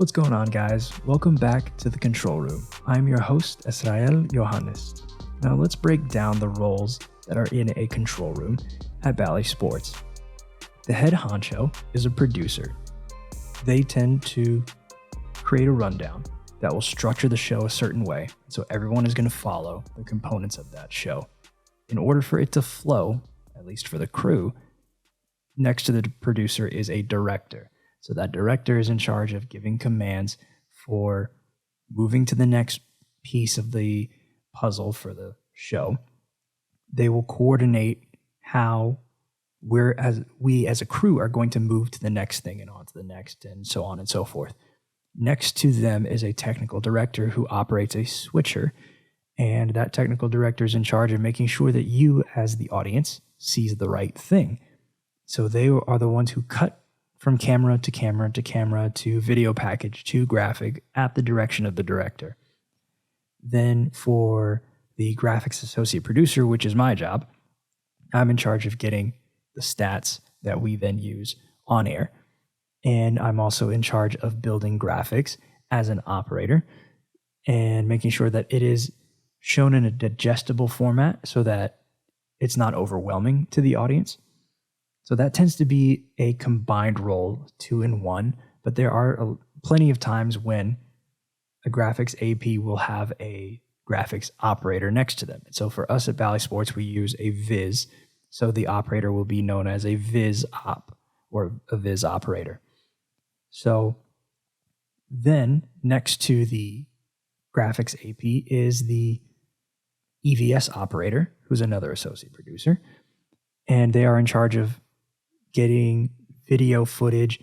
What's going on, guys? Welcome back to the Control Room. I'm your host, Esrael Johannes. Now let's break down the roles that are in a control room at Bally Sports. The head honcho is a producer. They tend to create a rundown that will structure the show a certain way, so everyone is going to follow the components of that show. In order for it to flow, at least for the crew, next to the producer is a director. So that director is in charge of giving commands for moving to the next piece of the puzzle for the show. They will coordinate how we as a crew are going to move to the next thing and on to the next, and so on and so forth. Next to them is a technical director who operates a switcher, and that technical director is in charge of making sure that you as the audience sees the right thing. So they are the ones who cut from camera to camera to camera to video package to graphic at the direction of the director. Then for the graphics associate producer, which is my job, I'm in charge of getting the stats that we then use on air. And I'm also in charge of building graphics as an operator and making sure that it is shown in a digestible format so that it's not overwhelming to the audience. So that tends to be a combined role, 2 in 1, but there are plenty of times when a graphics AP will have a graphics operator next to them. And so for us at Bally Sports, we use a Viz, so the operator will be known as a Viz op or a Viz operator. So then next to the graphics AP is the EVS operator, who's another associate producer, and they are in charge of getting video footage,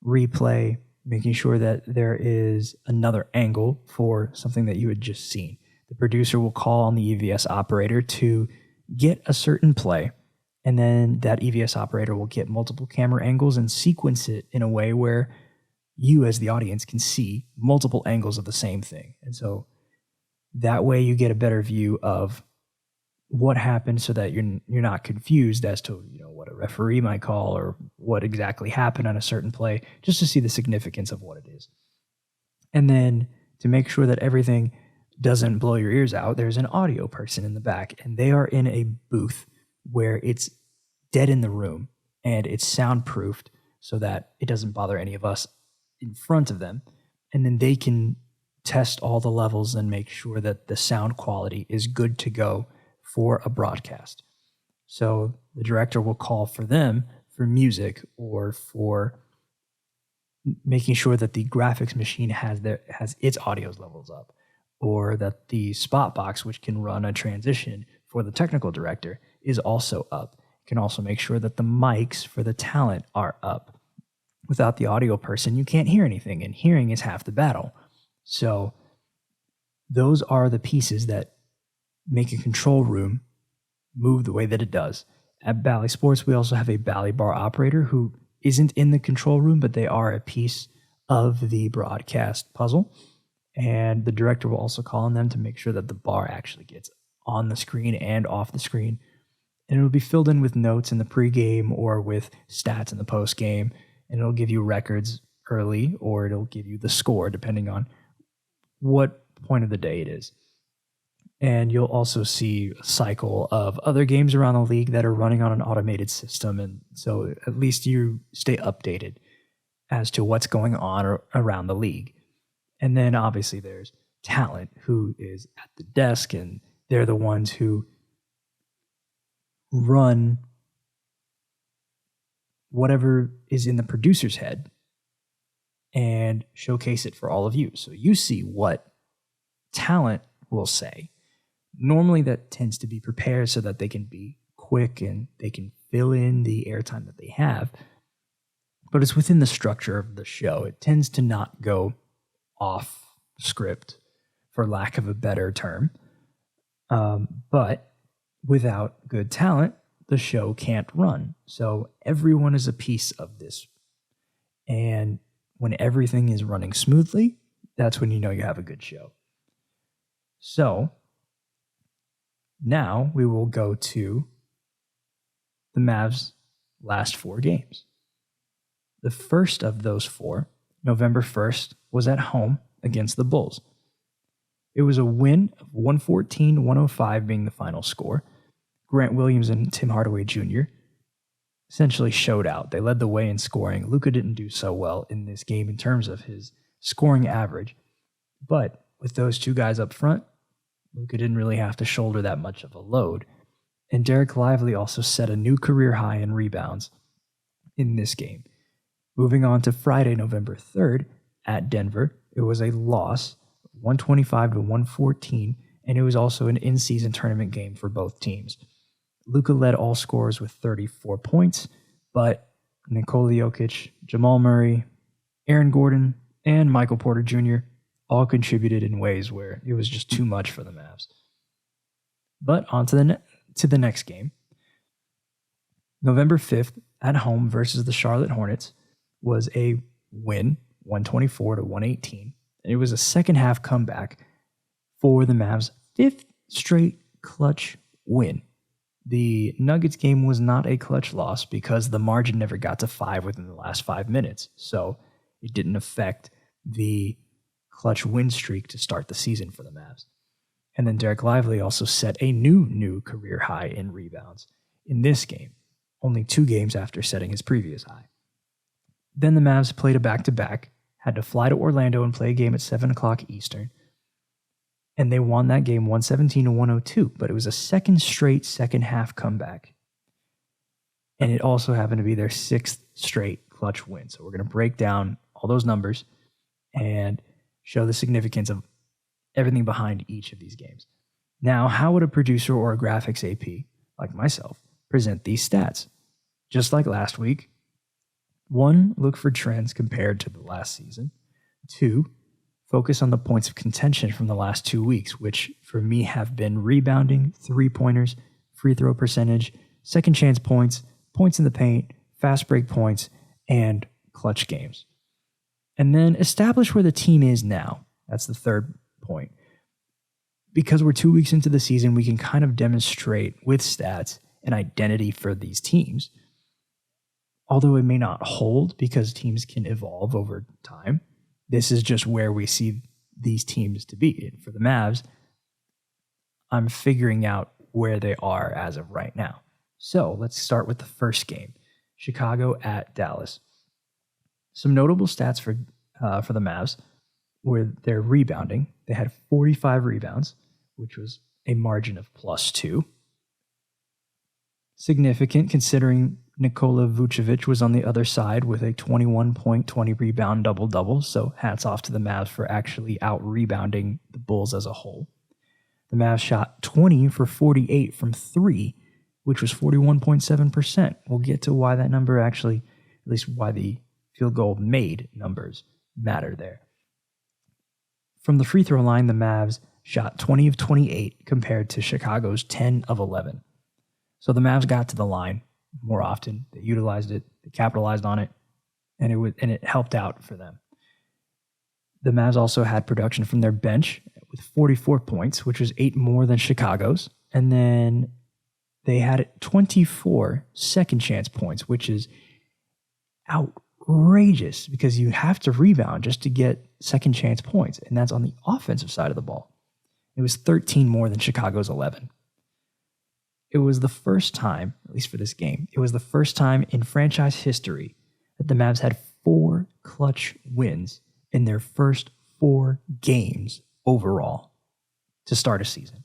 replay, making sure that there is another angle for something that you had just seen. The producer will call on the EVS operator to get a certain play, and then that EVS operator will get multiple camera angles and sequence it in a way where you as the audience can see multiple angles of the same thing. And so that way you get a better view of what happened so that you're not confused as to what a referee might call or what exactly happened on a certain play, just to see the significance of what it is. And then to make sure that everything doesn't blow your ears out, there's an audio person in the back, and they are in a booth where it's dead in the room and it's soundproofed so that it doesn't bother any of us in front of them. And then they can test all the levels and make sure that the sound quality is good to go for a broadcast. So the director will call for them for music or for making sure that the graphics machine has its audio levels up, or that the spot box, which can run a transition for the technical director, is also up. It can also make sure that the mics for the talent are up. Without the audio person, you can't hear anything, and hearing is half the battle. So those are the pieces that make a control room move the way that it does. At Bally Sports, we also have a Bally Bar operator who isn't in the control room, but they are a piece of the broadcast puzzle. And the director will also call on them to make sure that the bar actually gets on the screen and off the screen. And it'll be filled in with notes in the pregame or with stats in the postgame. And it'll give you records early, or it'll give you the score depending on what point of the day it is. And you'll also see a cycle of other games around the league that are running on an automated system. And so at least you stay updated as to what's going on around the league. And then obviously there's talent who is at the desk, and they're the ones who run whatever is in the producer's head and showcase it for all of you. So you see what talent will say. Normally that tends to be prepared so that they can be quick and they can fill in the airtime that they have. But it's within the structure of the show. It tends to not go off script, for lack of a better term. But without good talent, the show can't run. So everyone is a piece of this. And when everything is running smoothly, that's when you know you have a good show. So now we will go to the Mavs' last 4 games. The first of those 4, November 1st, was at home against the Bulls. It was a win of 114-105 being the final score. Grant Williams and Tim Hardaway Jr. essentially showed out. They led the way in scoring. Luka didn't do so well in this game in terms of his scoring average. But with those two guys up front, Luka didn't really have to shoulder that much of a load. And Derek Lively also set a new career high in rebounds in this game. Moving on to Friday, November 3rd, at Denver, it was a loss, 125-114, and it was also an in-season tournament game for both teams. Luka led all scorers with 34 points, but Nikola Jokic, Jamal Murray, Aaron Gordon, and Michael Porter Jr. all contributed in ways where it was just too much for the Mavs. But on to the next game. November 5th, at home versus the Charlotte Hornets, was a win, 124-118. And it was a second-half comeback for the Mavs' fifth straight clutch win. The Nuggets game was not a clutch loss because the margin never got to 5 within the last 5 minutes, so it didn't affect the clutch win streak to start the season for the Mavs. And then Derek Lively also set a new career high in rebounds in this game, only 2 games after setting his previous high. Then the Mavs played a back-to-back, had to fly to Orlando and play a game at 7 o'clock Eastern, and they won that game 117-102, but it was a second straight second-half comeback. And it also happened to be their 6th straight clutch win. So we're going to break down all those numbers and show the significance of everything behind each of these games. Now, how would a producer or a graphics AP, like myself, present these stats? Just like last week, 1, look for trends compared to the last season. 2, focus on the points of contention from the last 2 weeks, which for me have been rebounding, 3-pointers, free throw percentage, second chance points, points in the paint, fast break points, and clutch games. And then establish where the team is now. That's the third point. Because we're 2 weeks into the season, we can kind of demonstrate with stats an identity for these teams. Although it may not hold because teams can evolve over time, this is just where we see these teams to be. And for the Mavs, I'm figuring out where they are as of right now. So let's start with the first game, Chicago at Dallas. Some notable stats for the Mavs were their rebounding. They had 45 rebounds, which was a margin of +2. Significant considering Nikola Vucevic was on the other side with a 21-point, 20-rebound double-double, so hats off to the Mavs for actually out-rebounding the Bulls as a whole. The Mavs shot 20 for 48 from 3, which was 41.7%. We'll get to why that number actually, at least why the field goal made numbers matter there. From the free throw line, the Mavs shot 20 of 28 compared to Chicago's 10 of 11. So the Mavs got to the line more often. They utilized it, they capitalized on it, and it helped out for them. The Mavs also had production from their bench with 44 points, which was 8 more than Chicago's. And then they had 24 second chance points, which is outrageous because you have to rebound just to get second chance points, and that's on the offensive side of the ball. It was 13 more than Chicago's 11. It was the first time, at least for this game, it was the first time in franchise history that the Mavs had 4 clutch wins in their first 4 games overall to start a season.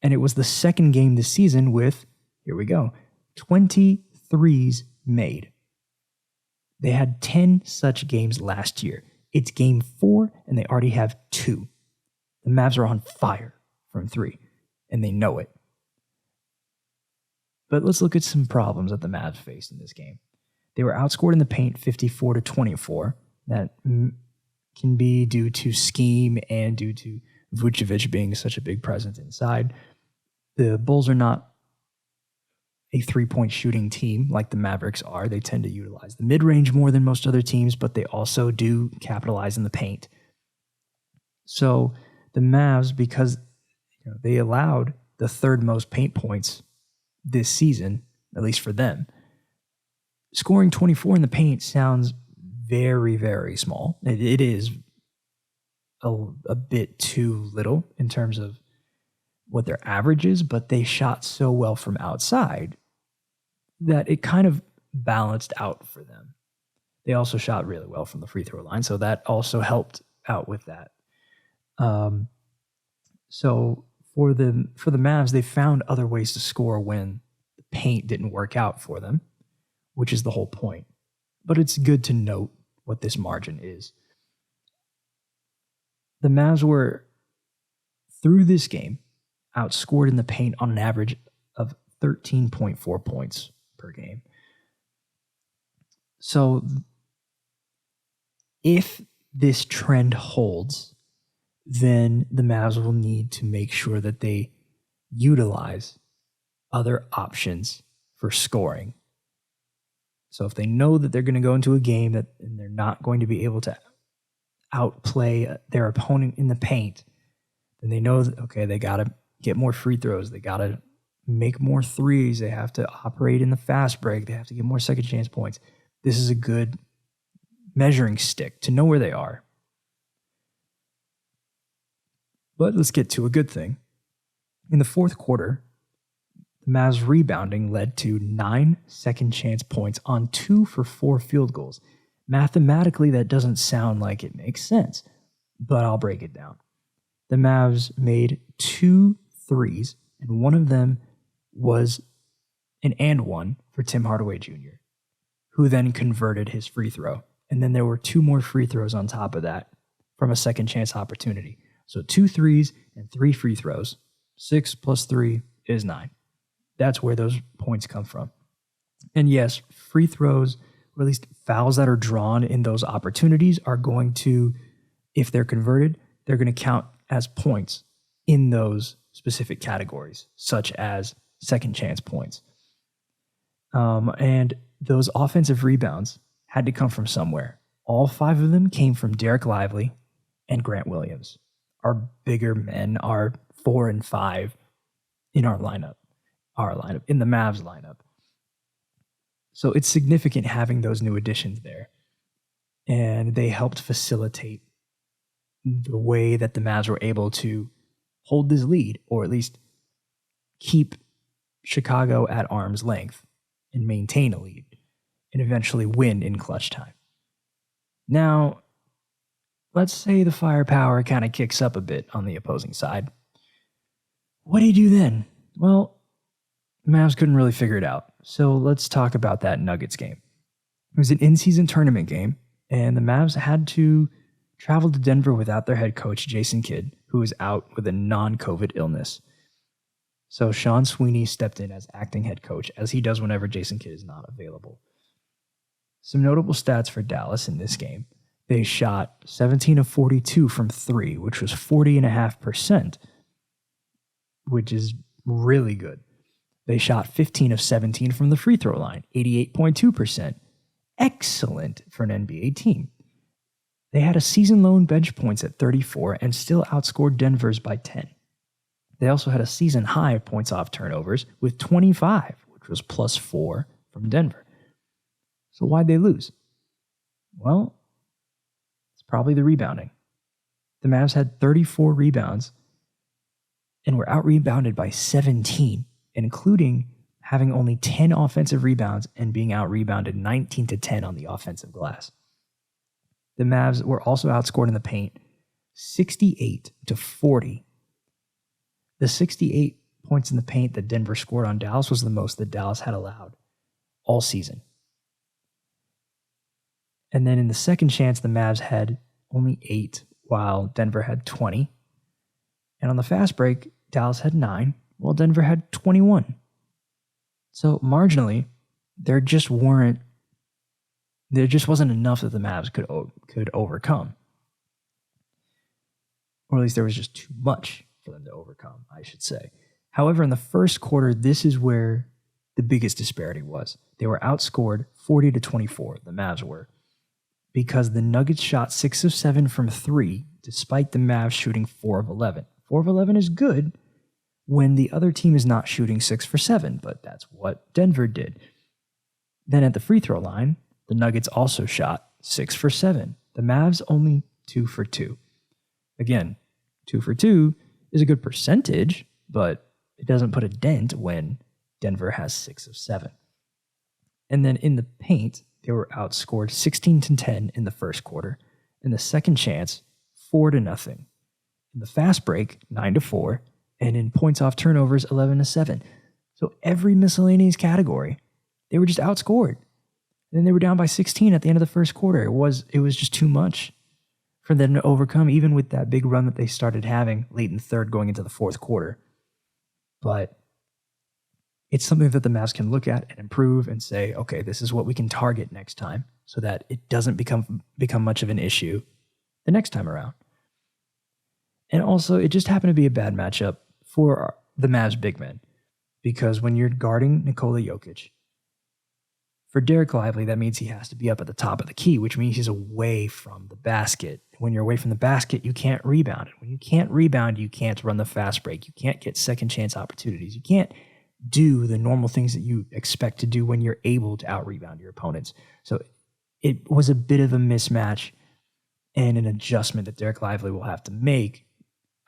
And it was the second game this season with, here we go, 23s made. They had 10 such games last year. It's game 4, and they already have 2. The Mavs are on fire from 3, and they know it. But let's look at some problems that the Mavs faced in this game. They were outscored in the paint 54-24. That can be due to scheme and due to Vucevic being such a big presence inside. The Bulls are not a 3-point shooting team like the Mavericks are. They tend to utilize the mid-range more than most other teams, but they also do capitalize in the paint. So the Mavs, because they allowed the third most paint points this season, at least for them, scoring 24 in the paint sounds very, very small. It is a bit too little in terms of what their average is, but they shot so well from outside that it kind of balanced out for them. They also shot really well from the free throw line, so that also helped out with that. So for the Mavs, they found other ways to score when the paint didn't work out for them, which is the whole point. But it's good to note what this margin is. The Mavs were, through this game, outscored in the paint on an average of 13.4 points per game. So if this trend holds, then the Mavs will need to make sure that they utilize other options for scoring. So if they know that they're going to go into a game and they're not going to be able to outplay their opponent in the paint, then they know that, okay, they got to get more free throws. They got to make more threes. They have to operate in the fast break. They have to get more second chance points. This is a good measuring stick to know where they are. But let's get to a good thing. In the fourth quarter, the Mavs rebounding led to 9 second chance points on 2 for 4 field goals. Mathematically, that doesn't sound like it makes sense, but I'll break it down. The Mavs made 2 threes, and one of them was an and one for Tim Hardaway Jr., who then converted his free throw. And then there were 2 more free throws on top of that from a second chance opportunity. So 2 threes and 3 free throws. 6 plus 3 is 9. That's where those points come from. And yes, free throws, or at least fouls that are drawn in those opportunities, are going to, if they're converted, they're going to count as points in those specific categories, such as second chance points. And those offensive rebounds had to come from somewhere. All 5 of them came from Derek Lively and Grant Williams, our bigger men, our 4 and 5 in our lineup, in the Mavs lineup. So it's significant having those new additions there. And they helped facilitate the way that the Mavs were able to hold this lead, or at least keep Chicago at arm's length and maintain a lead and eventually win in clutch time. Now, let's say the firepower kind of kicks up a bit on the opposing side. What do you do then? Well, the Mavs couldn't really figure it out. So let's talk about that Nuggets game. It was an in-season tournament game, and the Mavs had to travel to Denver without their head coach, Jason Kidd, who was out with a non-COVID illness. So Sean Sweeney stepped in as acting head coach, as he does whenever Jason Kidd is not available. Some notable stats for Dallas in this game. They shot 17 of 42 from 3, which was 40.5%, which is really good. They shot 15 of 17 from the free throw line, 88.2%. Excellent for an NBA team. They had a season-low bench points at 34 and still outscored Denver's by 10. They also had a season-high points off turnovers with 25, which was plus 4 from Denver. So why'd they lose? Well, it's probably the rebounding. The Mavs had 34 rebounds and were out-rebounded by 17, including having only 10 offensive rebounds and being out-rebounded 19-10 on the offensive glass. The Mavs were also outscored in the paint 68-40. The 68 points in the paint that Denver scored on Dallas was the most that Dallas had allowed all season. And then in the second chance, the Mavs had only 8, while Denver had 20. And on the fast break, Dallas had 9, while Denver had 21. So marginally, there just wasn't enough that the Mavs could overcome. Or at least there was just too much for them to overcome, I should say. However, in the first quarter, this is where the biggest disparity was. They were outscored 40-24, the Mavs were, because the Nuggets shot 6 of 7 from 3, despite the Mavs shooting 4 of 11. 4 of 11 is good when the other team is not shooting 6 for 7, but that's what Denver did. Then at the free throw line, the Nuggets also shot 6 for 7. The Mavs only 2 for 2. Again, 2 for 2 is a good percentage, but it doesn't put a dent when Denver has 6 of 7. And then in the paint, they were outscored 16-10 in the first quarter. In the second chance, 4-0. In the fast break, 9-4. And in points off turnovers, 11-7. So every miscellaneous category, they were just outscored. And then they were down by 16 at the end of the first quarter. It was just too much for them to overcome, even with that big run that they started having late in the third going into the fourth quarter. But it's something that the Mavs can look at and improve and say, okay, this is what we can target next time so that it doesn't become much of an issue the next time around. And also, it just happened to be a bad matchup for the Mavs big men, because when you're guarding Nikola Jokic, for Derek Lively, that means he has to be up at the top of the key, which means he's away from the basket. When you're away from the basket, you can't rebound. And when you can't rebound, you can't run the fast break. You can't get second chance opportunities. You can't do the normal things that you expect to do when you're able to out-rebound your opponents. So it was a bit of a mismatch and an adjustment that Derek Lively will have to make.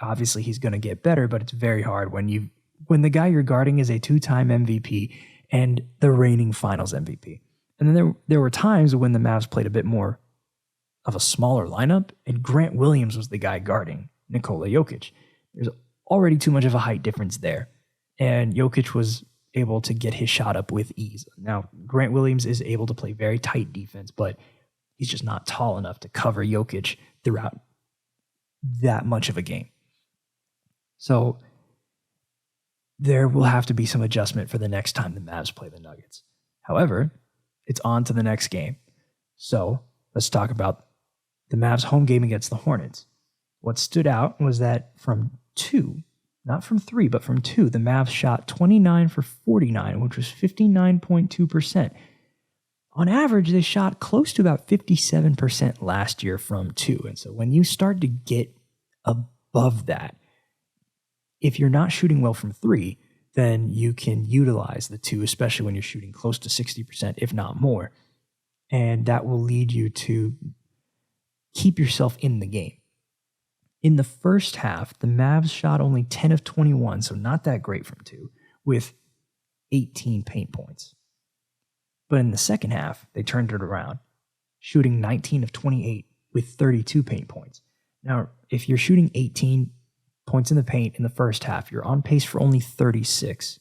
Obviously, he's going to get better, but it's very hard when the guy you're guarding is a 2-time MVP and the reigning finals MVP. And then there were times when the Mavs played a bit more of a smaller lineup, and Grant Williams was the guy guarding Nikola Jokic. There's already too much of a height difference there, and Jokic was able to get his shot up with ease. Now, Grant Williams is able to play very tight defense, but he's just not tall enough to cover Jokic throughout that much of a game. So there will have to be some adjustment for the next time the Mavs play the Nuggets. However, it's on to the next game. So let's talk about the Mavs' home game against the Hornets. What stood out was that from 2, not from 3, but from 2, the Mavs shot 29 for 49, which was 59.2%. On average, they shot close to about 57% last year from 2. And so when you start to get above that, if you're not shooting well from 3, then you can utilize the 2, especially when you're shooting close to 60%, if not more. And that will lead you to keep yourself in the game. In the first half, the Mavs shot only 10 of 21, so not that great from 2, with 18 paint points. But in the second half, they turned it around, shooting 19 of 28 with 32 paint points. Now, if you're shooting 18 points in the paint in the first half, you're on pace for only 36.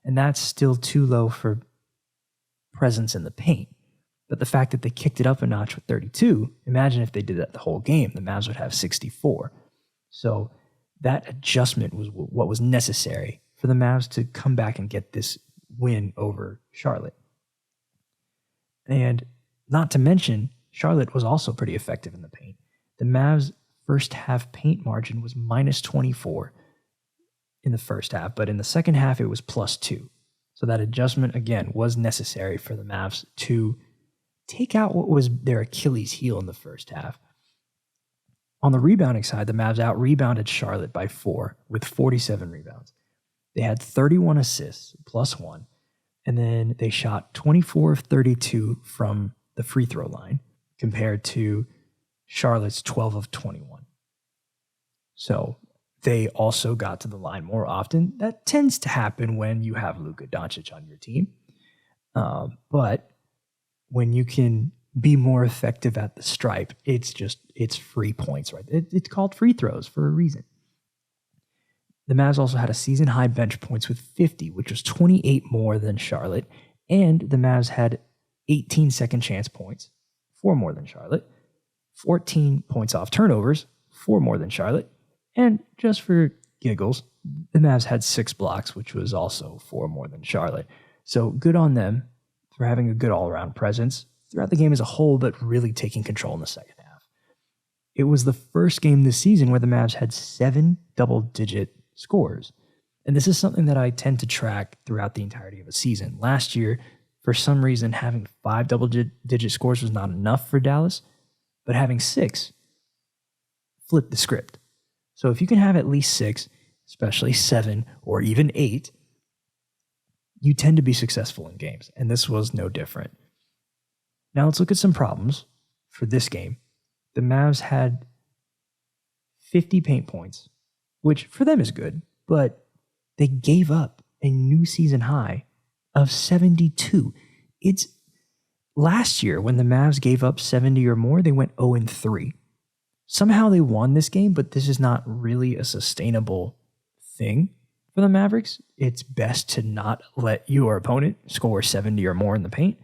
And that's still too low for presence in the paint. But the fact that they kicked it up a notch with 32, imagine if they did that the whole game, the Mavs would have 64. So that adjustment was what was necessary for the Mavs to come back and get this win over Charlotte. And not to mention, Charlotte was also pretty effective in the paint. The Mavs' first half paint margin was minus 24 in the first half, but in the second half it was plus 2. So that adjustment, again, was necessary for the Mavs to take out what was their Achilles heel in the first half. On the rebounding side, the Mavs out-rebounded Charlotte by 4 with 47 rebounds. They had 31 assists, plus 1, and then they shot 24 of 32 from the free throw line compared to Charlotte's 12 of 21. So they also got to the line more often. That tends to happen when you have Luka Doncic on your team. But when you can be more effective at the stripe, it's free points, right? It's called free throws for a reason. The Mavs also had a season-high bench points with 50, which was 28 more than Charlotte. And the Mavs had 18 second chance points, 4 more than Charlotte. 14 points off turnovers, 4 more than Charlotte. And just for giggles, the Mavs had 6 blocks, which was also 4 more than Charlotte. So good on them for having a good all-around presence throughout the game as a whole, but really taking control in the second half. It was the first game this season where the Mavs had 7 double-digit scores. And this is something that I tend to track throughout the entirety of a season. Last year, for some reason, having 5 double-digit scores was not enough for Dallas, but having 6 flipped the script. So if you can have at least 6, especially 7 or even 8, you tend to be successful in games, and this was no different. Now let's look at some problems for this game, the Mavs had 50 paint points, which for them is good, but they gave up a new season high of 72. It's last year when the Mavs gave up 70 or more, they went 0-3. Somehow they won this game, but this is not really a sustainable thing for the Mavericks. It's best to not let your opponent score 70 or more in the paint.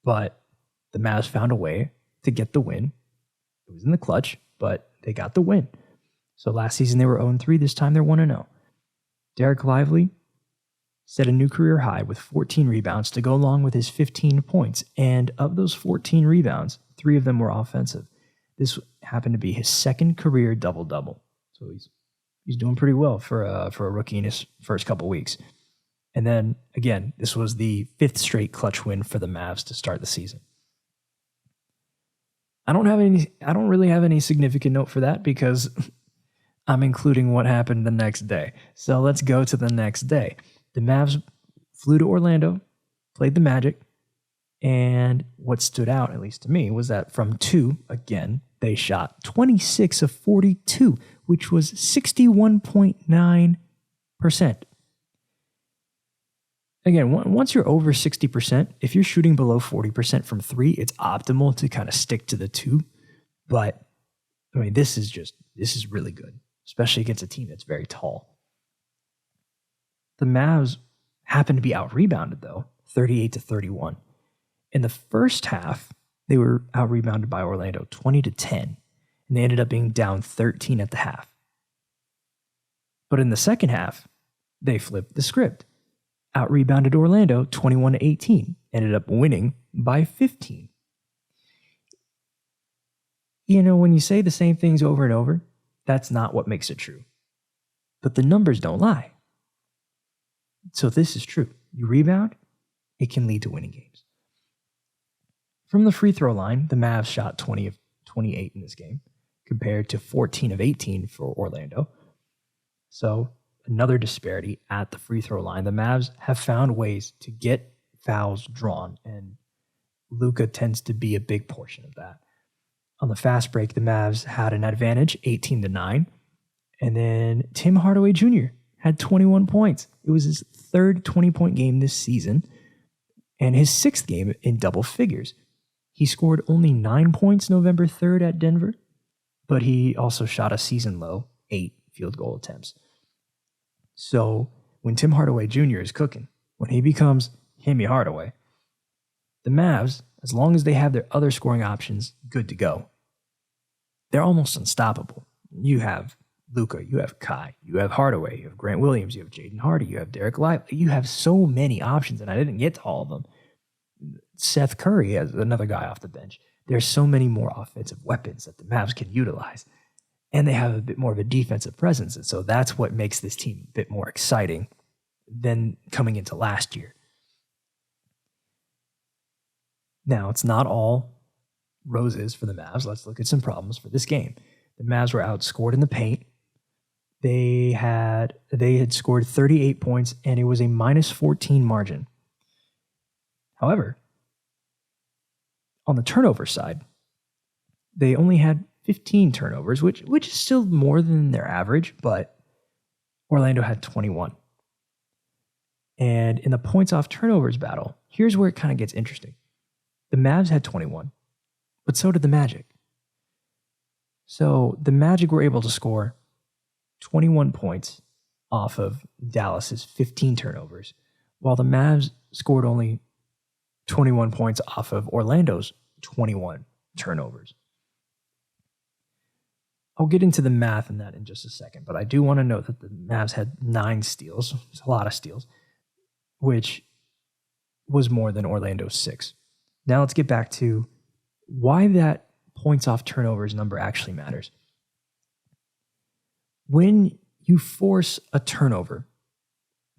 But the Mavs found a way to get the win. It was in the clutch, but they got the win. So last season they were 0-3. This time they're 1-0. Derek Lively set a new career high with 14 rebounds to go along with his 15 points. And of those 14 rebounds, 3 of them were offensive. This happened to be his second career double-double. So he's doing pretty well for a rookie in his first couple weeks. And then, again, this was the 5th straight clutch win for the Mavs to start the season. I don't really have any significant note for that because I'm including what happened the next day. So let's go to the next day. The Mavs flew to Orlando, played the Magic, and what stood out, at least to me, was that from 2, again, they shot 26 of 42, which was 61.9%. Again, once you're over 60%, if you're shooting below 40% from 3, it's optimal to kind of stick to the 2. But, I mean, this is really good, especially against a team that's very tall. The Mavs happened to be out-rebounded, though, 38-31. In the first half, they were out-rebounded by Orlando 20-10, and they ended up being down 13 at the half. But in the second half, they flipped the script. Out-rebounded Orlando 21-18, ended up winning by 15. You know, when you say the same things over and over, that's not what makes it true. But the numbers don't lie. So this is true. You rebound, it can lead to winning games. From the free throw line, the Mavs shot 20 of 28 in this game, compared to 14 of 18 for Orlando. So another disparity at the free throw line. The Mavs have found ways to get fouls drawn, and Luka tends to be a big portion of that. On the fast break, the Mavs had an advantage, 18-9, and then Tim Hardaway Jr. had 21 points. It was his third 20-point game this season, and his 6th game in double figures. He scored only 9 points November 3rd at Denver, but he also shot a season-low 8 field goal attempts. So when Tim Hardaway Jr. is cooking, when he becomes Himmy Hardaway, the Mavs, as long as they have their other scoring options good to go, they're almost unstoppable. You have Luka, you have Kai, you have Hardaway, you have Grant Williams, you have Jaden Hardy, you have Derek Lively. You have so many options, and I didn't get to all of them. Seth Curry as another guy off the bench. There's so many more offensive weapons that the Mavs can utilize. And they have a bit more of a defensive presence. And so that's what makes this team a bit more exciting than coming into last year. Now, it's not all roses for the Mavs. Let's look at some problems for this game. The Mavs were outscored in the paint. They had scored 38 points, and it was a -14 margin. However, on the turnover side, they only had 15 turnovers, which is still more than their average, but Orlando had 21. And in the points off turnovers battle, here's where it kind of gets interesting. The Mavs had 21, but so did the Magic. So the Magic were able to score 21 points off of Dallas's 15 turnovers, while the Mavs scored only 21 points off of Orlando's 21 turnovers. I'll get into the math in that in just a second, but I do want to note that the Mavs had 9 steals. It's a lot of steals, which was more than Orlando's 6. Now let's get back to why that points off turnovers number actually matters. When you force a turnover,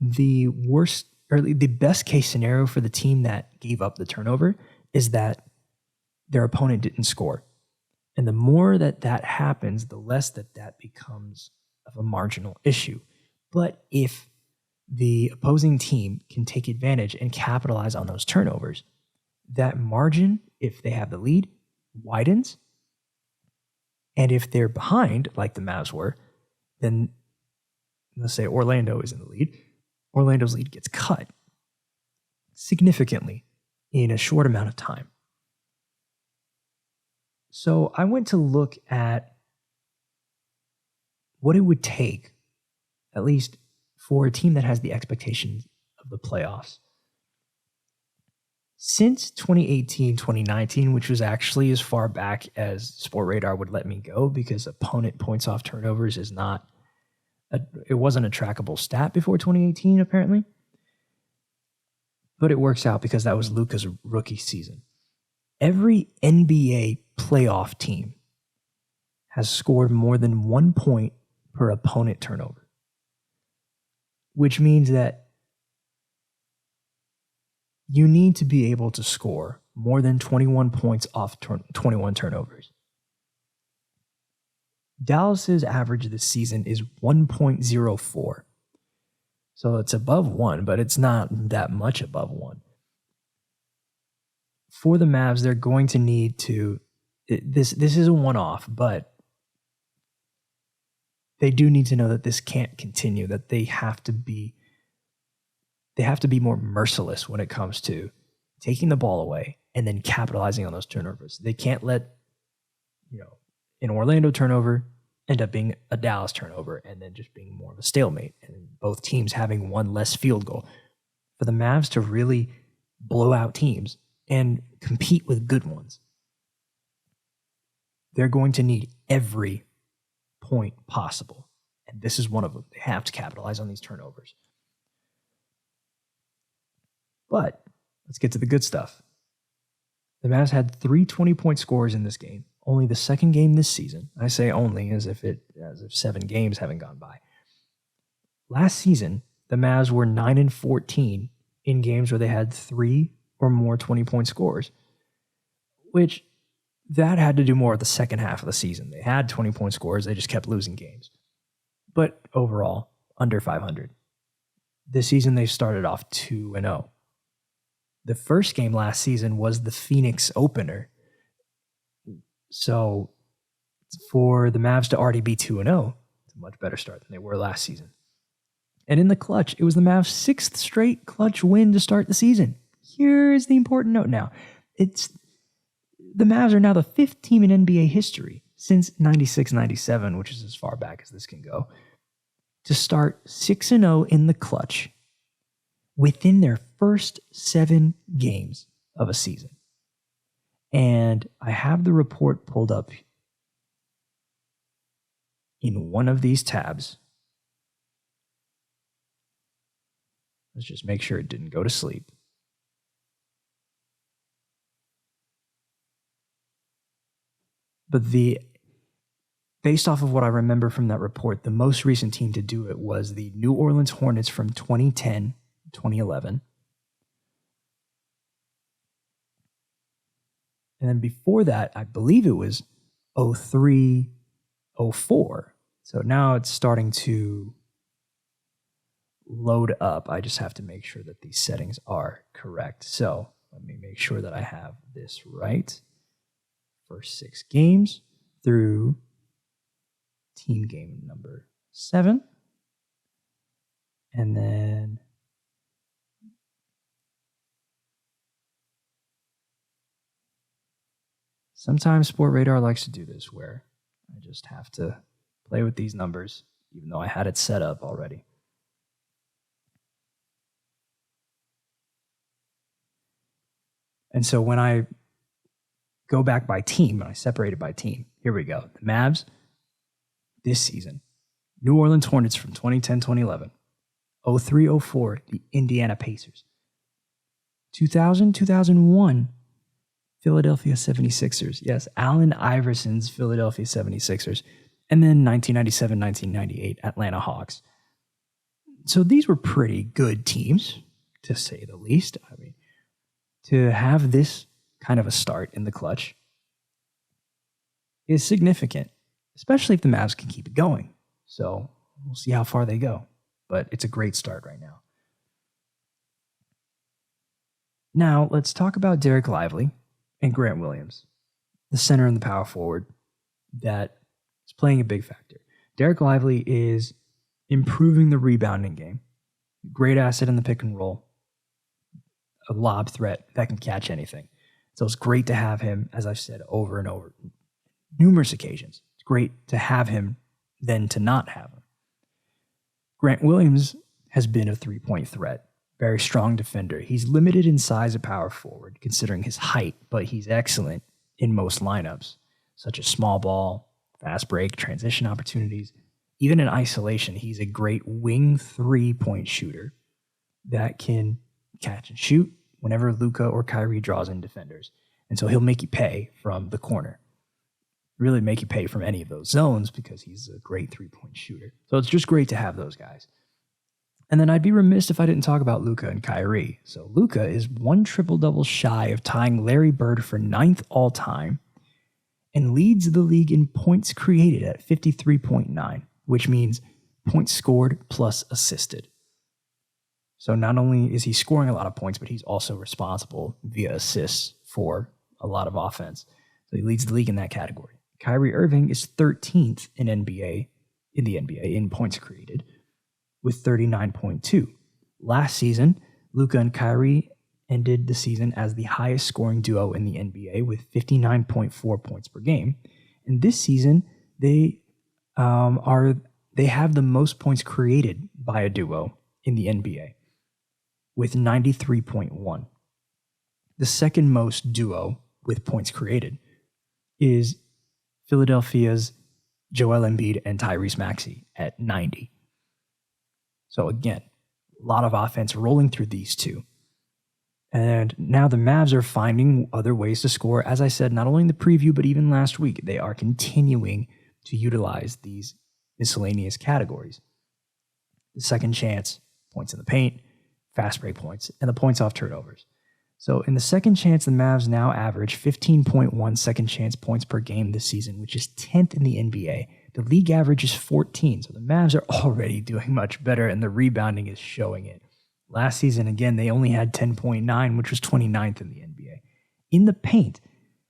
the worst or the best case scenario for the team that gave up the turnover is that their opponent didn't score. And the more that happens, the less that becomes of a marginal issue. But if the opposing team can take advantage and capitalize on those turnovers, that margin, if they have the lead, widens. And if they're behind, like the Mavs were, then let's say Orlando is in the lead. Orlando's lead gets cut significantly in a short amount of time. So I went to look at what it would take, at least for a team that has the expectations of the playoffs. Since 2018, 2019, which was actually as far back as Sport Radar would let me go, because opponent points off turnovers is not, it wasn't a trackable stat before 2018, apparently. But it works out because that was Luka's rookie season. Every NBA playoff team has scored more than 1 point per opponent turnover, which means that you need to be able to score more than 21 points off 21 turnovers. Dallas's average this season is 1.04. So it's above 1, but it's not that much above 1. For the Mavs, they're going to need to, this is a one-off, but they do need to know that this can't continue, that they have to be more merciless when it comes to taking the ball away and then capitalizing on those turnovers. They can't let, an Orlando turnover end up being a Dallas turnover and then just being more of a stalemate and both teams having one less field goal. For the Mavs to really blow out teams and compete with good ones, they're going to need every point possible. And this is one of them. They have to capitalize on these turnovers. But let's get to the good stuff. The Mavs had 3 20-point scores in this game. Only the second game this season. I say only as if 7 games haven't gone by. Last season, the Mavs were 9-14 in games where they had 3 or more 20-point scores, which that had to do more with the second half of the season. They had 20-point scores. They just kept losing games. But overall, under 500. This season, they started off 2-0. The first game last season was the Phoenix opener. So for the Mavs to already be 2-0, it's a much better start than they were last season. And in the clutch, it was the Mavs' 6th straight clutch win to start the season. Here's the important note now. The Mavs are now the 5th team in NBA history since 96-97, which is as far back as this can go, to start 6-0 in the clutch within their first 7 games of a season. And I have the report pulled up in one of these tabs. Let's just make sure it didn't go to sleep. But based off of what I remember from that report, the most recent team to do it was the New Orleans Hornets from 2010, 2011. And then before that, I believe it was 03, 04. So now it's starting to load up. I just have to make sure that these settings are correct. So let me make sure that I have this right. First 6 games through team game number 7. And then sometimes Sport Radar likes to do this where I just have to play with these numbers, even though I had it set up already. And so when I go back by team, and I separate it by team, here we go. The Mavs this season, New Orleans Hornets from 2010-2011, 03-04, the Indiana Pacers, 2000-2001, Philadelphia 76ers. Yes, Allen Iverson's Philadelphia 76ers. And then 1997-1998, Atlanta Hawks. So these were pretty good teams, to say the least. I mean, to have this kind of a start in the clutch is significant, especially if the Mavs can keep it going. So we'll see how far they go. But it's a great start right now. Now, let's talk about Derek Lively and Grant Williams, the center and the power forward that is playing a big factor. Derek Lively is improving the rebounding game. Great asset in the pick and roll. A lob threat that can catch anything. So it's great to have him, as I've said over and over, numerous occasions. It's great to have him than to not have him. Grant Williams has been a three-point threat. Very strong defender. He's limited in size of power forward, considering his height, but he's excellent in most lineups, such as small ball, fast break, transition opportunities. Even in isolation, he's a great wing three-point shooter that can catch and shoot whenever Luka or Kyrie draws in defenders. And so he'll make you pay from the corner. Really make you pay from any of those zones because he's a great three-point shooter. So it's just great to have those guys. And then I'd be remiss if I didn't talk about Luka and Kyrie. So Luka is one triple-double shy of tying Larry Bird for 9th all-time and leads the league in points created at 53.9, which means points scored plus assisted. So not only is he scoring a lot of points, but he's also responsible via assists for a lot of offense. So he leads the league in that category. Kyrie Irving is 13th in the NBA in points created with 39.2. Last season, Luka and Kyrie ended the season as the highest scoring duo in the NBA with 59.4 points per game. And this season, they have the most points created by a duo in the NBA with 93.1. The second most duo with points created is Philadelphia's Joel Embiid and Tyrese Maxey at 90. So again, a lot of offense rolling through these two. And now the Mavs are finding other ways to score. As I said, not only in the preview, but even last week, they are continuing to utilize these miscellaneous categories. The second chance, points in the paint, fast break points, and the points off turnovers. So in the second chance, the Mavs now average 15.1 second chance points per game this season, which is 10th in the NBA. The league average is 14, so the Mavs are already doing much better, and the rebounding is showing it. Last season, again, they only had 10.9, which was 29th in the NBA. In the paint,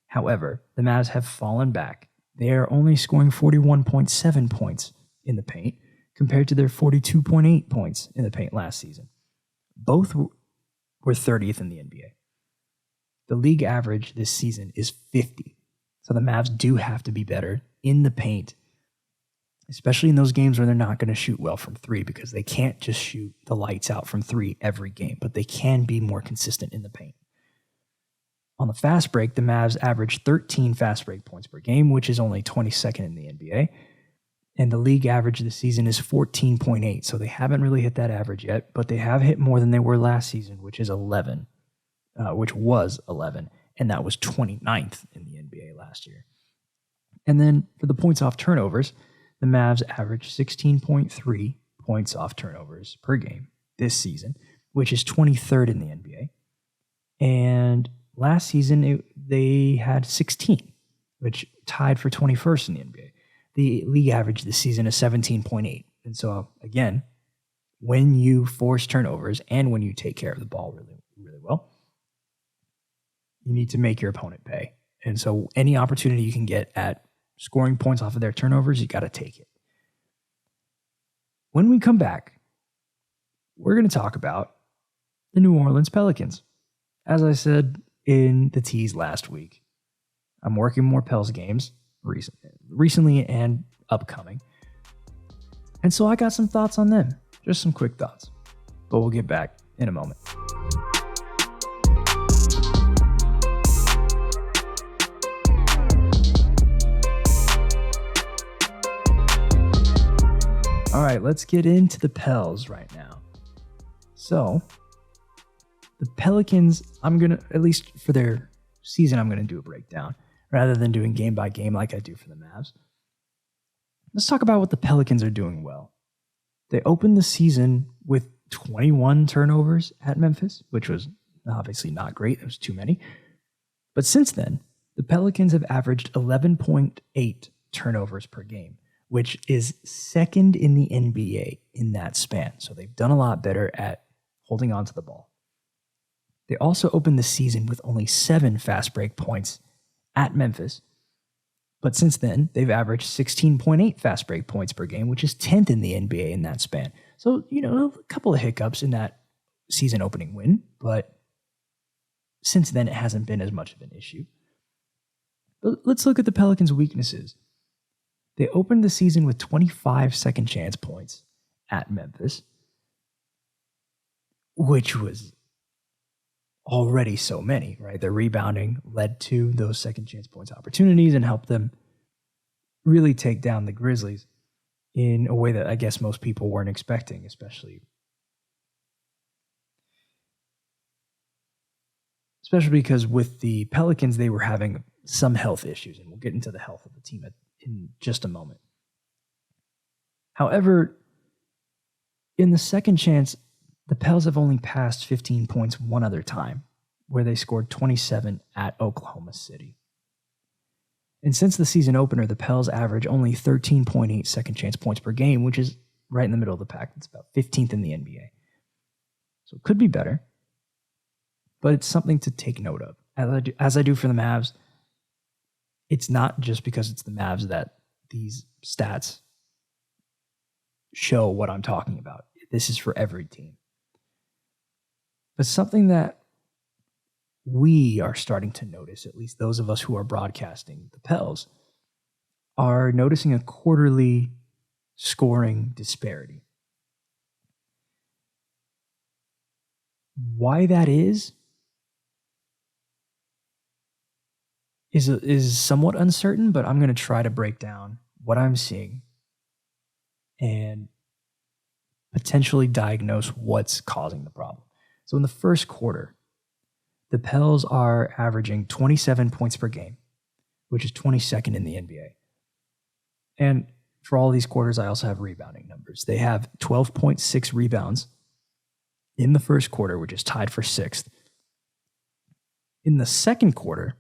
however, the Mavs have fallen back. They are only scoring 41.7 points in the paint compared to their 42.8 points in the paint last season. Both were 30th in the NBA. The league average this season is 50. So the Mavs do have to be better in the paint, especially in those games where they're not going to shoot well from three because they can't just shoot the lights out from three every game, but they can be more consistent in the paint. On the fast break, the Mavs average 13 fast break points per game, which is only 22nd in the NBA. And the league average this season is 14.8. So they haven't really hit that average yet, but they have hit more than they were last season, which was 11. And that was 29th in the NBA last year. And then for the points off turnovers, the Mavs average 16.3 points off turnovers per game this season, which is 23rd in the NBA. And last season, they had 16, which tied for 21st in the NBA. The league average this season is 17.8. And so, again, when you force turnovers and when you take care of the ball really, really well, you need to make your opponent pay. And so any opportunity you can get at scoring points off of their turnovers, you got to take it. When we come back, we're going to talk about the New Orleans Pelicans. As I said in the tease last week, I'm working more Pels games recently and upcoming. And so I got some thoughts on them, just some quick thoughts. But we'll get back in a moment. All right, let's get into the Pels right now. So, the Pelicans, I'm going to, at least for their season, I'm going to do a breakdown rather than doing game by game like I do for the Mavs. Let's talk about what the Pelicans are doing well. They opened the season with 21 turnovers at Memphis, which was obviously not great. It was too many. But since then, the Pelicans have averaged 11.8 turnovers per game, which is second in the NBA in that span. So they've done a lot better at holding on to the ball. They also opened the season with only 7 fast break points at Memphis. But since then, they've averaged 16.8 fast break points per game, which is 10th in the NBA in that span. So, a couple of hiccups in that season opening win, but since then, it hasn't been as much of an issue. But let's look at the Pelicans' weaknesses. They opened the season with 25 second chance points at Memphis, which was already so many, right? Their rebounding led to those second chance points opportunities and helped them really take down the Grizzlies in a way that I guess most people weren't expecting, especially because with the Pelicans, they were having some health issues, and we'll get into the health of the team in just a moment. However, in the second chance, the Pels have only passed 15 points one other time, where they scored 27 at Oklahoma City. And since the season opener, the Pels average only 13.8 second chance points per game, which is right in the middle of the pack. It's about 15th in the NBA. So it could be better, but it's something to take note of. As I do for the Mavs, it's not just because it's the Mavs that these stats show what I'm talking about. This is for every team. But something that we are starting to notice, at least those of us who are broadcasting the Pels, are noticing a quarterly scoring disparity. Why that is somewhat uncertain, but I'm going to try to break down what I'm seeing and potentially diagnose what's causing the problem. So in the first quarter, the Pels are averaging 27 points per game, which is 22nd in the NBA. And for all these quarters, I also have rebounding numbers. They have 12.6 rebounds in the first quarter, which is tied for 6th. In the second quarter,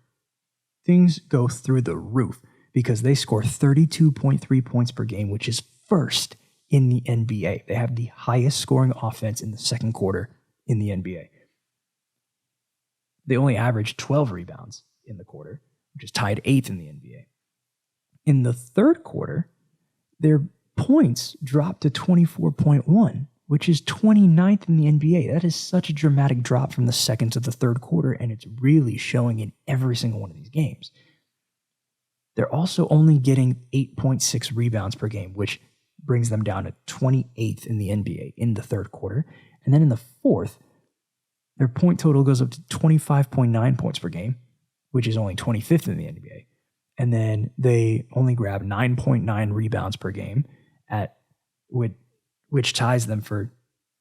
things go through the roof because they score 32.3 points per game, which is first in the NBA. They have the highest scoring offense in the second quarter in the NBA. They only average 12 rebounds in the quarter, which is tied 8th in the NBA. In the third quarter, their points dropped to 24.1, which is 29th in the NBA. That is such a dramatic drop from the second to the third quarter, and it's really showing in every single one of these games. They're also only getting 8.6 rebounds per game, which brings them down to 28th in the NBA in the third quarter. And then in the fourth, their point total goes up to 25.9 points per game, which is only 25th in the NBA. And then they only grab 9.9 rebounds per game, which ties them for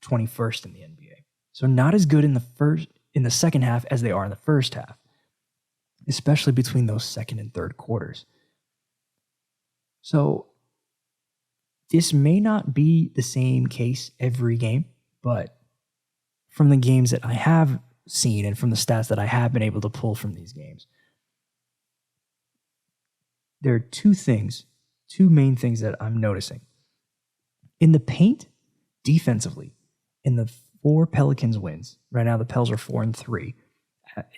21st in the NBA. So not as good in the second half as they are in the first half, especially between those second and third quarters. So this may not be the same case every game, but from the games that I have seen and from the stats that I have been able to pull from these games, there are two main things that I'm noticing. In the paint, defensively, in the 4 Pelicans wins, right now the Pels are 4-3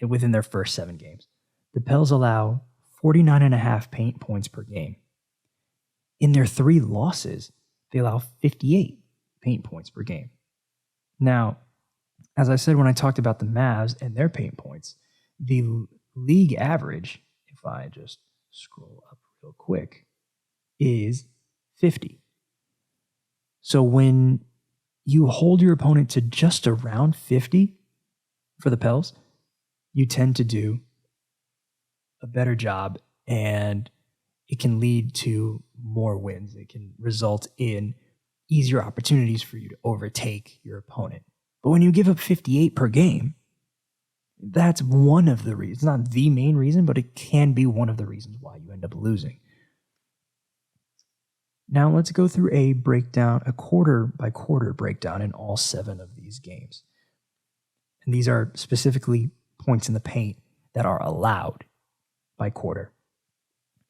within their first 7 games. The Pels allow 49.5 paint points per game. In their 3 losses, they allow 58 paint points per game. Now, as I said when I talked about the Mavs and their paint points, the league average, if I just scroll up real quick, is 50. So when you hold your opponent to just around 50 for the Pels, you tend to do a better job, and it can lead to more wins. It can result in easier opportunities for you to overtake your opponent. But when you give up 58 per game, that's one of the reasons, not the main reason, but it can be one of the reasons why you end up losing. Now let's go through a quarter-by-quarter breakdown in all 7 of these games. And these are specifically points in the paint that are allowed by quarter.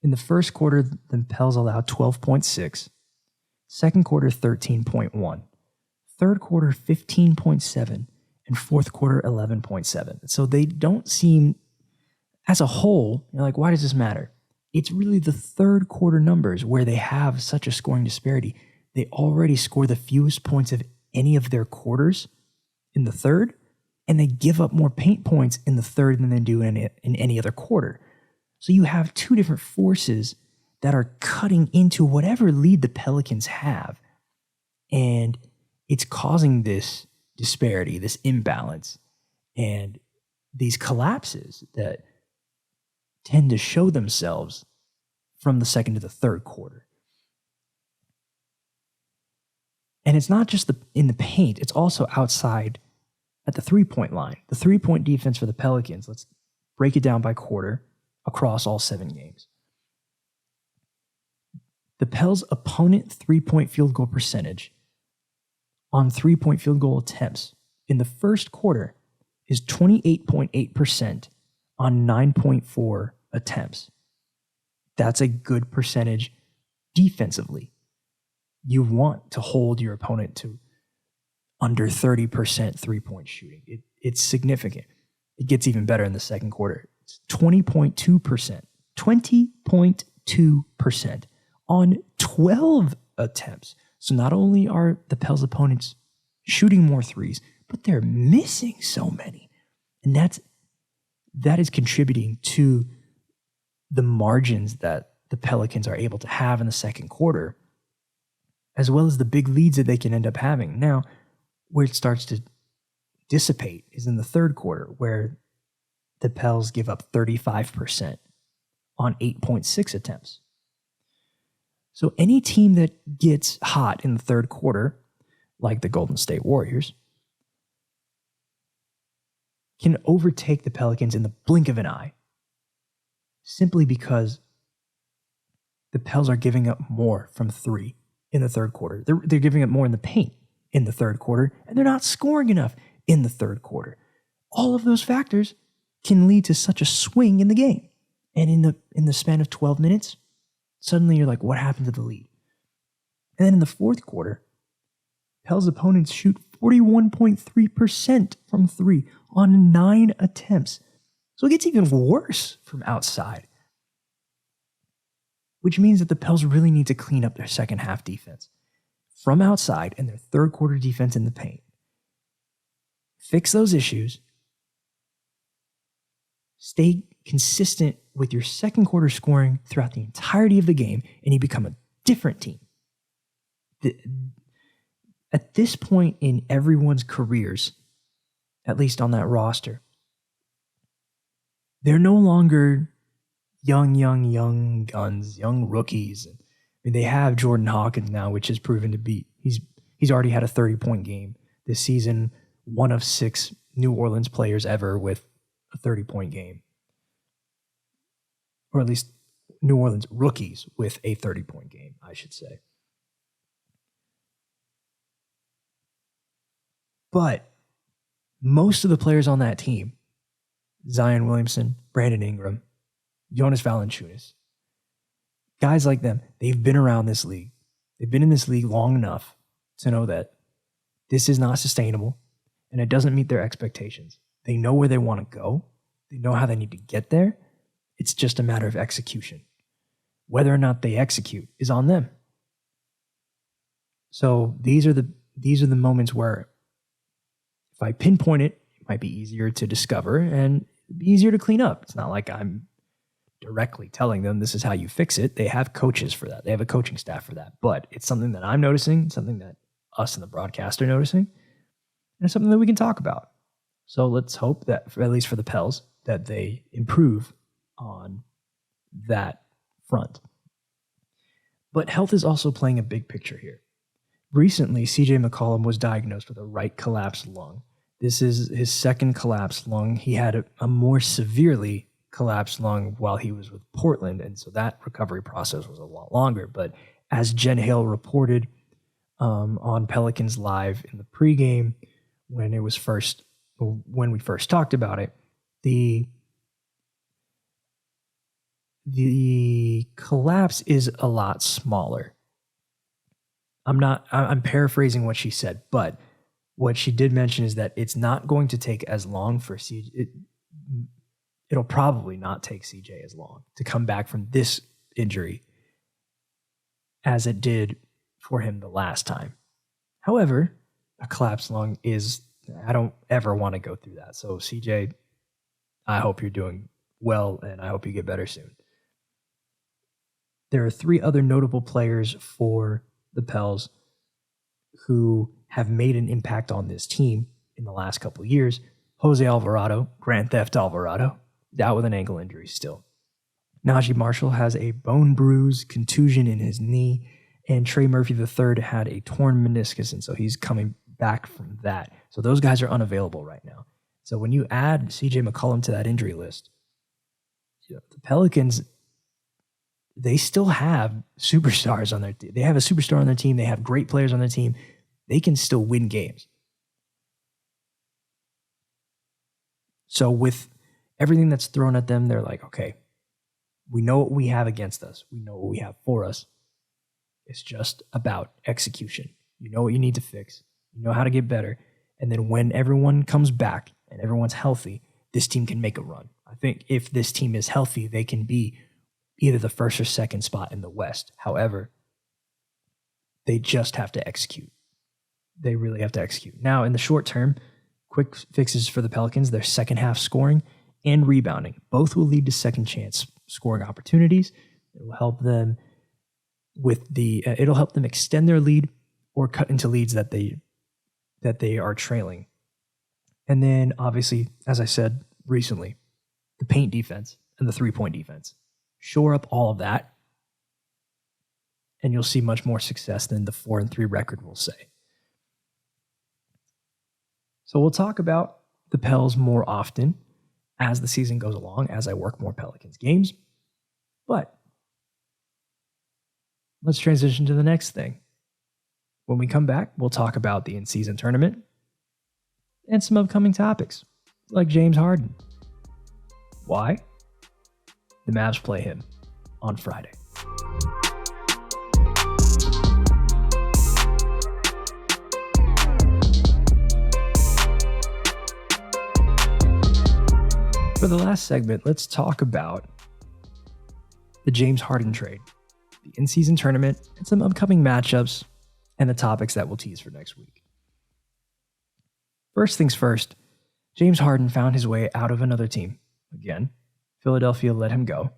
In the first quarter, the Pels allowed 12.6. Second quarter, 13.1. Third quarter, 15.7. and fourth quarter 11.7. So they don't seem, as a whole, you're like, why does this matter? It's really the third quarter numbers where they have such a scoring disparity. They already score the fewest points of any of their quarters in the third, and they give up more paint points in the third than they do in any other quarter. So you have two different forces that are cutting into whatever lead the Pelicans have, and it's causing this disparity, this imbalance, and these collapses that tend to show themselves from the second to the third quarter. And it's not just in the paint, it's also outside at the three-point line. The three-point defense for the Pelicans, let's break it down by quarter across all 7 games. The Pels' opponent three-point field goal percentage on three-point field goal attempts in the first quarter is 28.8% on 9.4 attempts. That's a good percentage defensively. You want to hold your opponent to under 30% three-point shooting. It's significant. It gets even better in the second quarter. It's 20.2%. 20.2% on 12 attempts. So not only are the Pels opponents shooting more threes, but they're missing so many. And that is contributing to the margins that the Pelicans are able to have in the second quarter, as well as the big leads that they can end up having. Now, where it starts to dissipate is in the third quarter, where the Pels give up 35% on 8.6 attempts. So any team that gets hot in the third quarter, like the Golden State Warriors, can overtake the Pelicans in the blink of an eye, simply because the Pels are giving up more from three in the third quarter. They're giving up more in the paint in the third quarter, and they're not scoring enough in the third quarter. All of those factors can lead to such a swing in the game. And in the span of 12 minutes, suddenly you're like, what happened to the lead? And then in the fourth quarter, Pels opponents shoot 41.3% from three on 9 attempts. So it gets even worse from outside, which means that the Pels really need to clean up their second half defense from outside and their third quarter defense in the paint. Fix those issues. Stay consistent with your second quarter scoring throughout the entirety of the game, and you become a different team. At this point in everyone's careers, at least on that roster, they're no longer young guns, young rookies. I mean, they have Jordan Hawkins now, which has proven to be, he's already had a 30-point game this season, one of 6 New Orleans players ever with a 30-point game. Or at least New Orleans rookies with a 30-point game, I should say. But most of the players on that team, Zion Williamson, Brandon Ingram, Jonas Valanciunas, guys like them, they've been around this league. They've been in this league long enough to know that this is not sustainable and it doesn't meet their expectations. They know where they want to go. They know how they need to get there. It's just a matter of execution. Whether or not they execute is on them. So these are the moments where if I pinpoint it, it might be easier to discover and easier to clean up. It's not like I'm directly telling them this is how you fix it. They have coaches for that. They have a coaching staff for that. But it's something that I'm noticing, something that us and the broadcast are noticing, and it's something that we can talk about. So let's hope that, at least for the Pels, that they improve on that front. But health is also playing a big picture here. Recently, CJ McCollum was diagnosed with a right collapsed lung. This is his second collapsed lung. He had a more severely collapsed lung while he was with Portland, and so that recovery process was a lot longer. But as Jen Hale reported on Pelicans Live in the pregame, when we first talked about it, the collapse is a lot smaller. I'm paraphrasing what she said, but What she did mention is that it's not going to take as long for CJ. It'll probably not take CJ as long to come back from this injury as it did for him the last time. However, a collapsed lung I don't ever want to go through that. So CJ, I hope you're doing well, and I hope you get better soon. There are 3 other notable players for the Pels who have made an impact on this team in the last couple of years. Jose Alvarado, Grand Theft Alvarado, out with an ankle injury still. Najee Marshall has a bone bruise, contusion in his knee, and Trey Murphy III had a torn meniscus, and so he's coming back from that. So those guys are unavailable right now. So when you add CJ McCollum to that injury list, the Pelicans, they still have superstars on their team. They have a superstar on their team. They have great players on their team. They can still win games. So with everything that's thrown at them, they're like, okay, we know what we have against us. We know what we have for us. It's just about execution. You know what you need to fix. You know how to get better. And then when everyone comes back and everyone's healthy, this team can make a run. I think if this team is healthy, they can be either the first or second spot in the West. However, they just have to execute. They really have to execute. Now, in the short term, quick fixes for the Pelicans, their second half scoring and rebounding. Both will lead to second chance scoring opportunities. It will help them it'll help them extend their lead or cut into leads that they are trailing. And then obviously, as I said recently, the paint defense and the 3-point defense. Shore up all of that, and you'll see much more success than the 4-3 record will say. So we'll talk about the Pels more often as the season goes along, as I work more Pelicans games. But let's transition to the next thing. When we come back, we'll talk about the in-season tournament and some upcoming topics, like James Harden. Why? The Mavs play him on Friday. For the last segment, let's talk about the James Harden trade, the in-season tournament, and some upcoming matchups and the topics that we'll tease for next week. First things first, James Harden found his way out of another team. Again, Philadelphia let him go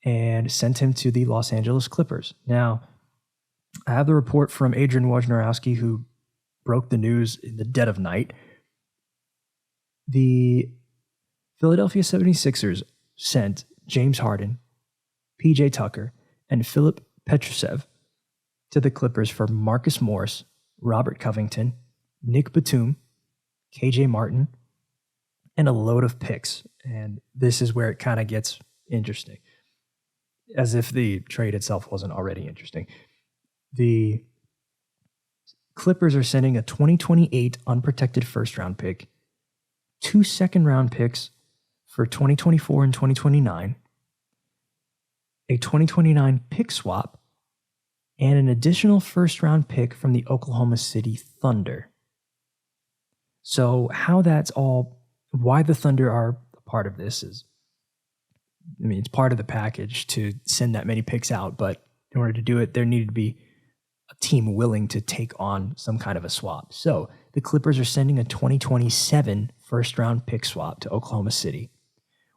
and sent him to the Los Angeles Clippers. Now, I have the report from Adrian Wojnarowski, who broke the news in the dead of night. The Philadelphia 76ers sent James Harden, PJ Tucker, and Philip Petrusev to the Clippers for Marcus Morris, Robert Covington, Nick Batum, KJ Martin, and a load of picks. And this is where it kind of gets interesting, as if the trade itself wasn't already interesting. The Clippers are sending a 2028 unprotected first-round pick, 2 second-round picks for 2024 and 2029, a 2029 pick swap, and an additional first-round pick from the Oklahoma City Thunder. So why the Thunder are a part of this is, it's part of the package to send that many picks out, but in order to do it, there needed to be a team willing to take on some kind of a swap. So the Clippers are sending a 2027 first-round pick swap to Oklahoma City,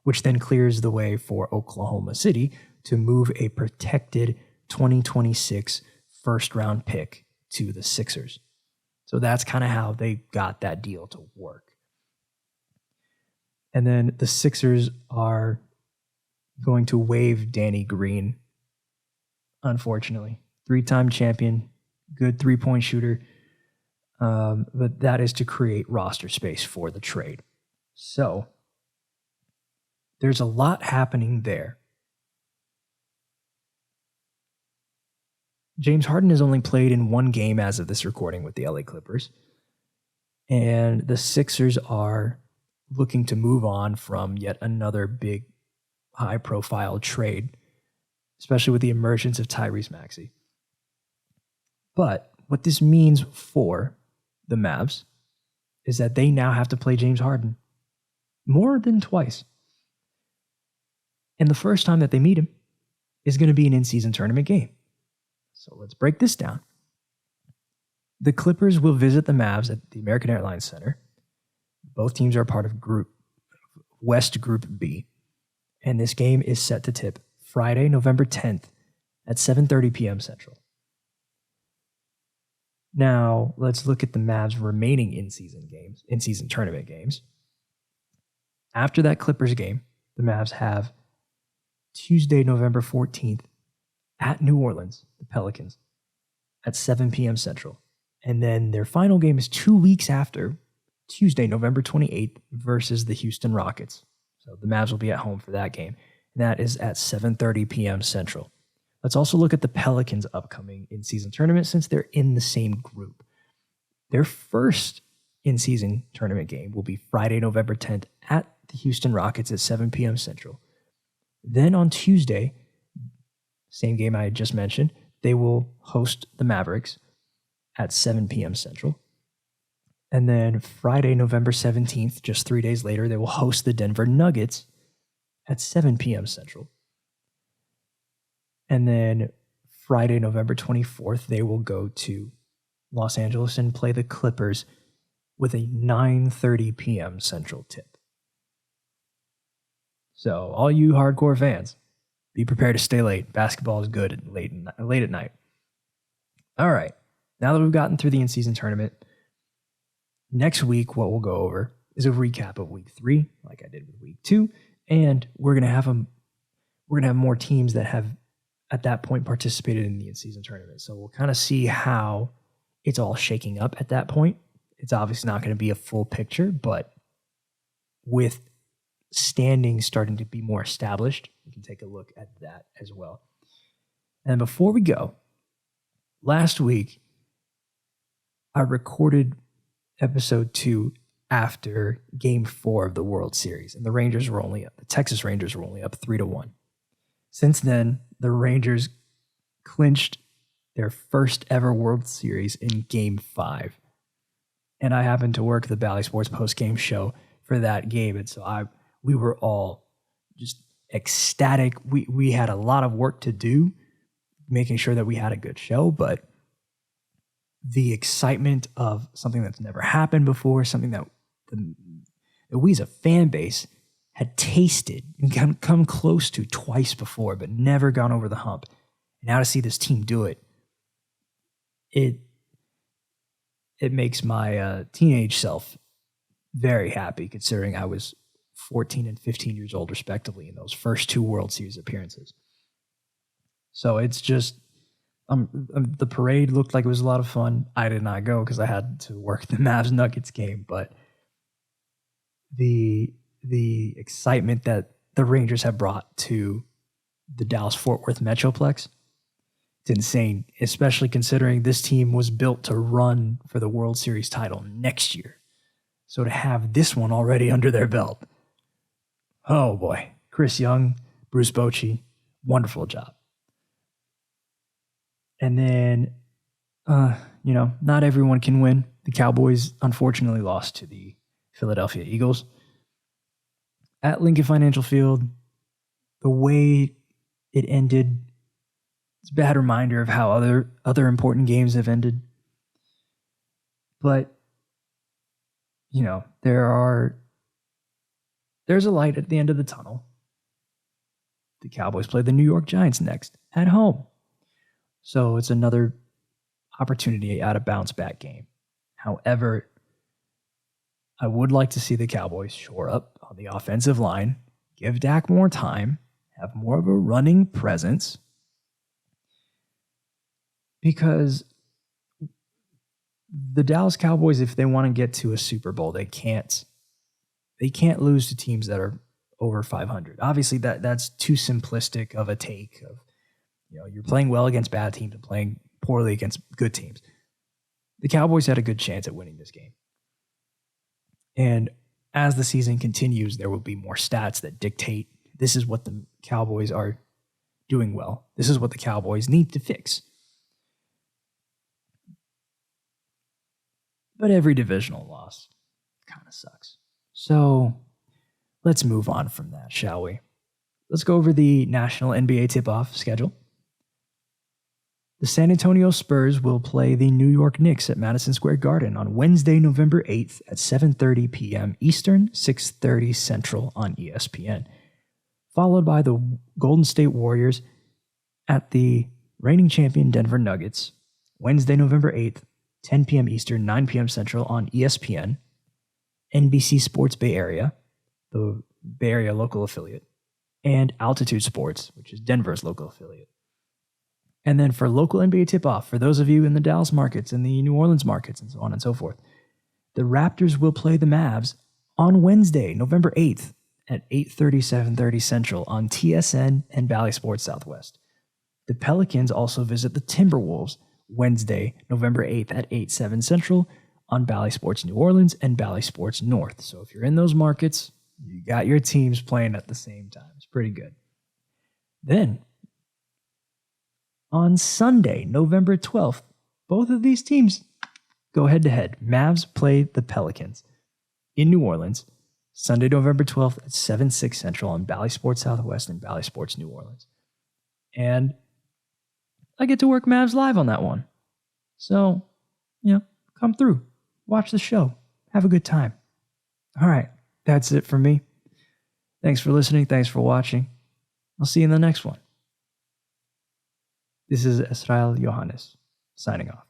which then clears the way for Oklahoma City to move a protected 2026 first-round pick to the Sixers. So that's kind of how they got that deal to work. And then the Sixers are going to waive Danny Green, unfortunately. 3-time champion, good 3-point shooter, but that is to create roster space for the trade. So there's a lot happening there. James Harden has only played in 1 game as of this recording with the LA Clippers, and the Sixers are looking to move on from yet another big high-profile trade, especially with the emergence of Tyrese Maxey. But what this means for the Mavs is that they now have to play James Harden more than twice. And the first time that they meet him is going to be an in-season tournament game. So let's break this down. The Clippers will visit the Mavs at the American Airlines Center. Both teams are part of West Group B. And this game is set to tip Friday, November 10th at 7:30 p.m. Central. Now, let's look at the Mavs' remaining in-season tournament games. After that Clippers game, the Mavs have Tuesday, November 14th at New Orleans, the Pelicans, at 7 p.m. Central. And then their final game is 2 weeks after, Tuesday, November 28th, versus the Houston Rockets. So the Mavs will be at home for that game. And that is at 7:30 p.m. Central. Let's also look at the Pelicans' upcoming in-season tournament since they're in the same group. Their first in-season tournament game will be Friday, November 10th at the Houston Rockets at 7 p.m. Central. Then on Tuesday, same game I had just mentioned, they will host the Mavericks at 7 p.m. Central. And then Friday, November 17th, just 3 days later, they will host the Denver Nuggets at 7 p.m. Central. And then Friday, November 24th, they will go to Los Angeles and play the Clippers with a 9:30 p.m. Central tip. So all you hardcore fans, be prepared to stay late. Basketball is good late at night. All right. Now that we've gotten through the in-season tournament, next week what we'll go over is a recap of week 3, like I did with week 2, and we're gonna have more teams that have at that point participated in the in-season tournament. So we'll kind of see how it's all shaking up at that point. It's obviously not going to be a full picture, but with standings starting to be more established, we can take a look at that as well. And before we go, last week, I recorded episode 2 after game 4 of the World Series, and the Texas Rangers were only up 3-1. Since then, the Rangers clinched their first ever World Series in game 5. And I happened to work the Bally Sports post-game show for that game. And so we were all just ecstatic. We had a lot of work to do, making sure that we had a good show, but the excitement of something that's never happened before, something that we as a fan base had tasted and come close to twice before, but never gone over the hump. And now to see this team do it, it makes my teenage self very happy, considering I was 14 and 15 years old, respectively, in those first 2 World Series appearances. So it's just, the parade looked like it was a lot of fun. I did not go because I had to work the Mavs Nuggets game, but the excitement that the Rangers have brought to the Dallas-Fort Worth Metroplex, it's insane, especially considering this team was built to run for the World Series title next year. So to have this one already under their belt, oh boy. Chris Young, Bruce Bochy, wonderful job. And then, not everyone can win. The Cowboys unfortunately lost to the Philadelphia Eagles at Lincoln Financial Field. The way it ended, it's a bad reminder of how other important games have ended. But, there's a light at the end of the tunnel. The Cowboys play the New York Giants next at home. So it's another opportunity at a bounce-back game. However, I would like to see the Cowboys shore up on the offensive line, give Dak more time, have more of a running presence, because the Dallas Cowboys, if they want to get to a Super Bowl, they can't lose to teams that are over 500. Obviously, that's too simplistic of a take of, you're playing well against bad teams and playing poorly against good teams. The Cowboys had a good chance at winning this game. And as the season continues, there will be more stats that dictate this is what the Cowboys are doing well. This is what the Cowboys need to fix. but every divisional loss kind of sucks. So let's move on from that, shall we? Let's go over the national NBA tip-off schedule. The San Antonio Spurs will play the New York Knicks at Madison Square Garden on Wednesday, November 8th at 7:30 p.m. Eastern, 6:30 Central on ESPN, followed by the Golden State Warriors at the reigning champion Denver Nuggets, Wednesday, November 8th, 10 p.m. Eastern, 9 p.m. Central on ESPN, NBC Sports Bay Area, the Bay Area local affiliate, and Altitude Sports, which is Denver's local affiliate. And then for local NBA tip-off, for those of you in the Dallas markets and the New Orleans markets and so on and so forth, the Raptors will play the Mavs on Wednesday, November 8th at 8:30, 7:30 Central on TSN and Bally Sports Southwest. The Pelicans also visit the Timberwolves Wednesday, November 8th at 8/7 Central on Bally Sports New Orleans and Bally Sports North. So if you're in those markets, you got your teams playing at the same time. It's pretty good. Then, on Sunday, November 12th, both of these teams go head-to-head. Mavs play the Pelicans in New Orleans, Sunday, November 12th at 7/6 Central on Bally Sports Southwest and Bally Sports New Orleans. And I get to work Mavs live on that one. So, come through. Watch the show. Have a good time. All right, that's it for me. Thanks for listening. Thanks for watching. I'll see you in the next one. This is Esrael Johannes, signing off.